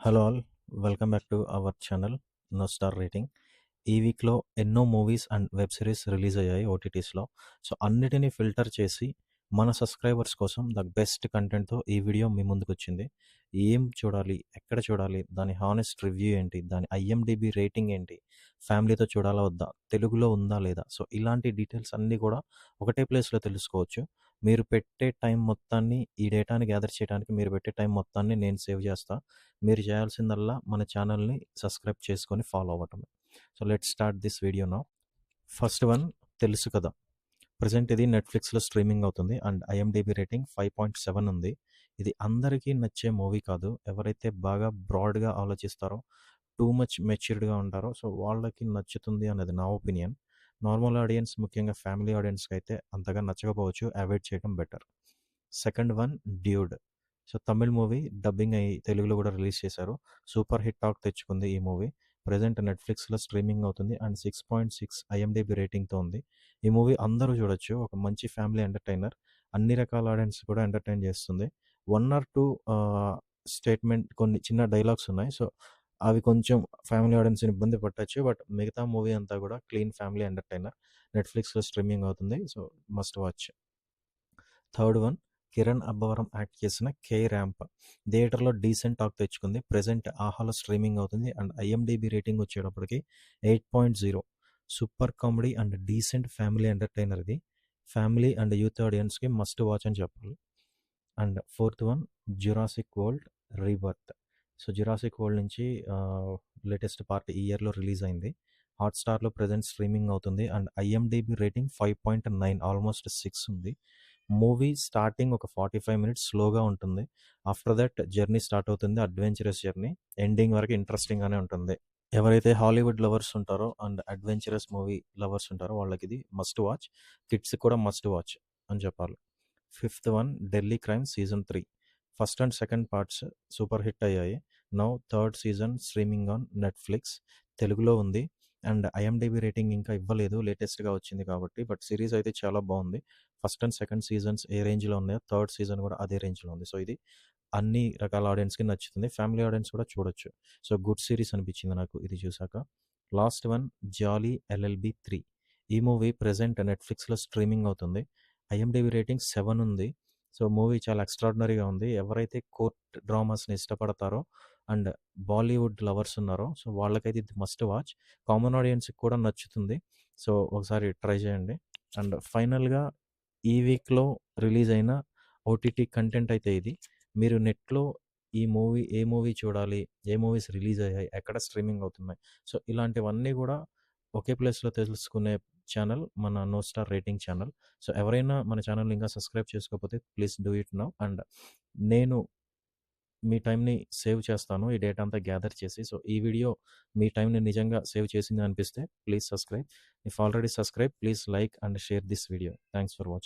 Hello all, welcome back to our channel no star rating. ఈ వీక్లో ఎన్నో movies and web series release అయ్యాయి ఓటీటీస్లో. సో అన్నిటినీ ఫిల్టర్ చేసి మన సబ్స్క్రైబర్స్ కోసం ద బెస్ట్ కంటెంట్తో ఈ వీడియో మీ ముందుకు వచ్చింది. ఏం చూడాలి, ఎక్కడ చూడాలి, దాని హానెస్ట్ రివ్యూ ఏంటి, దాని ఐఎండిబి రేటింగ్ ఏంటి, ఫ్యామిలీతో చూడాలా వద్దా, తెలుగులో ఉందా లేదా, సో ఇలాంటి డీటెయిల్స్ అన్నీ కూడా ఒకటే ప్లేస్లో తెలుసుకోవచ్చు. మీరు పెట్టే టైం మొత్తాన్ని ఈ డేటాని గ్యాదర్ చేయడానికి మీరు పెట్టే టైం మొత్తాన్ని నేను సేవ్ చేస్తా. మీరు చేయాల్సిందల్లా మన ఛానల్ని సబ్స్క్రైబ్ చేసుకొని ఫాలో అవ్వటమే. So let start this video now. First one, తెలుసు కదా. ప్రజెంట్ ఇది నెట్ఫ్లిక్స్లో స్ట్రీమింగ్ అవుతుంది అండ్ ఐఎండిబి రేటింగ్ 5.7 ఉంది. ఇది అందరికీ నచ్చే మూవీ కాదు. ఎవరైతే బాగా బ్రాడ్గా ఆలోచిస్తారో, టూ మచ్ మెచ్యూర్డ్గా ఉంటారో, సో వాళ్ళకి నచ్చుతుంది అనేది నా ఒపీనియన్. నార్మల్ ఆడియన్స్, ముఖ్యంగా ఫ్యామిలీ ఆడియన్స్కి అయితే అంతగా నచ్చకపోవచ్చు, అవాయిడ్ చేయడం better. Second one, dude. So Tamil movie dubbing అయ్యి తెలుగులో కూడా రిలీజ్ చేశారు. సూపర్ హిట్ టాక్ తెచ్చుకుంది ఈ మూవీ. ప్రజెంట్ నెట్ఫ్లిక్స్లో స్ట్రీమింగ్ అవుతుంది అండ్ 6.6 ఐఎండిబి రేటింగ్తో ఉంది. ఈ మూవీ అందరూ చూడొచ్చు. ఒక మంచి ఫ్యామిలీ ఎంటర్టైనర్. అన్ని రకాల ఆడియన్స్ కూడా ఎంటర్టైన్ చేస్తుంది. 1 or 2 స్టేట్మెంట్, కొన్ని చిన్న డైలాగ్స్ ఉన్నాయి. సో అవి కొంచెం ఫ్యామిలీ ఆడియన్స్ని ఇబ్బంది పట్టచ్చు. బట్ మిగతా మూవీ అంతా కూడా క్లీన్ ఫ్యామిలీ ఎంటర్టైనర్. నెట్ఫ్లిక్స్లో స్ట్రీమింగ్ అవుతుంది. So must watch. Third one, Kiran Abbavaram act చేసిన కే ర్యాంప్. థియేటర్లో డీసెంట్ టాక్ తెచ్చుకుంది. ప్రెజెంట్ ఆహాలో స్ట్రీమింగ్ అవుతుంది అండ్ ఐఎండిబి రేటింగ్ వచ్చేటప్పటికి 8.0. Super comedy and decent family entertainer ఇది. ఫ్యామిలీ అండ్ యూత్ ఆడియన్స్కి మస్ట్ వాచ్ అని చెప్పాలి. And fourth one, Jurassic world rebirth. So Jurassic world నుంచి లేటెస్ట్ పార్ట్ ఈ ఇయర్లో రిలీజ్ అయింది. హాట్స్టార్లో ప్రజెంట్ స్ట్రీమింగ్ అవుతుంది అండ్ ఐఎండిబి రేటింగ్ 5.9, ఆల్మోస్ట్ 6 ఉంది. మూవీ స్టార్టింగ్ ఒక 45 మినిట్స్ స్లోగా ఉంటుంది. ఆఫ్టర్ దట్ జర్నీ స్టార్ట్ అవుతుంది, అడ్వెంచరస్ జర్నీ. ఎండింగ్ వరకు ఇంట్రెస్టింగ్గానే ఉంటుంది. ఎవరైతే హాలీవుడ్ లవర్స్ ఉంటారో అండ్ అడ్వెంచరస్ మూవీ లవర్స్ ఉంటారో వాళ్ళకి ఇది మస్ట్ వాచ్. కిడ్స్ కూడా మస్ట్ వాచ్ అని చెప్పాలి. Fifth one, Delhi crime season 3. First and second parts super hit అయ్యాయి. Now third season streaming on Netflix. తెలుగులో ఉంది అండ్ ఐఎండిబి రేటింగ్ ఇంకా ఇవ్వలేదు, లేటెస్ట్గా వచ్చింది కాబట్టి. బట్ సిరీస్ అయితే చాలా బాగుంది. ఫస్ట్ అండ్ సెకండ్ సీజన్స్ ఏ రేంజ్లో ఉన్నాయో థర్డ్ సీజన్ కూడా అదే రేంజ్లో ఉంది. సో ఇది అన్ని రకాల ఆడియన్స్కి నచ్చుతుంది. ఫ్యామిలీ ఆడియన్స్ కూడా చూడొచ్చు. సో గుడ్ సిరీస్ అనిపించింది నాకు ఇది చూసాక. లాస్ట్ వన్, జాలీ ఎల్ఎల్బి 3. ఈ మూవీ ప్రజెంట్ నెట్ఫ్లిక్స్లో స్ట్రీమింగ్ అవుతుంది. ఐఎండిబి రేటింగ్ 7 ఉంది. సో మూవీ చాలా ఎక్స్ట్రాడినరీగా ఉంది. ఎవరైతే కోర్ట్ డ్రామాస్ని ఇష్టపడతారో అండ్ బాలీవుడ్ లవర్స్ ఉన్నారో, సో వాళ్ళకైతే ఇది మస్ట్ వాచ్. కామన్ ఆడియన్స్కి కూడా నచ్చుతుంది. సో ఒకసారి ట్రై చేయండి. అండ్ ఫైనల్గా ఈ వీక్లో రిలీజ్ అయిన ఓటీటీ కంటెంట్ అయితే ఇది. మీరు నెట్లో ఏ మూవీ చూడాలి, ఏ మూవీస్ రిలీజ్ అయ్యాయి, ఎక్కడ స్ట్రీమింగ్ అవుతున్నాయి, సో ఇలాంటివన్నీ కూడా ఒకే ప్లేస్లో తెలుసుకునే ఛానల్ మన no star rating channel. So ఎవరైనా మన ఛానల్ ఇంకా సబ్స్క్రైబ్ చేసుకోకపోతే please do it now. And నేను మీ టైంని సేవ్ చేస్తాను ఈ డేటా అంతా గ్యాదర్ చేసి. సో ఈ వీడియో మీ టైంని నిజంగా సేవ్ చేసింది అనిపిస్తే please subscribe. If already subscribe, please like and share this video. Thanks for watching.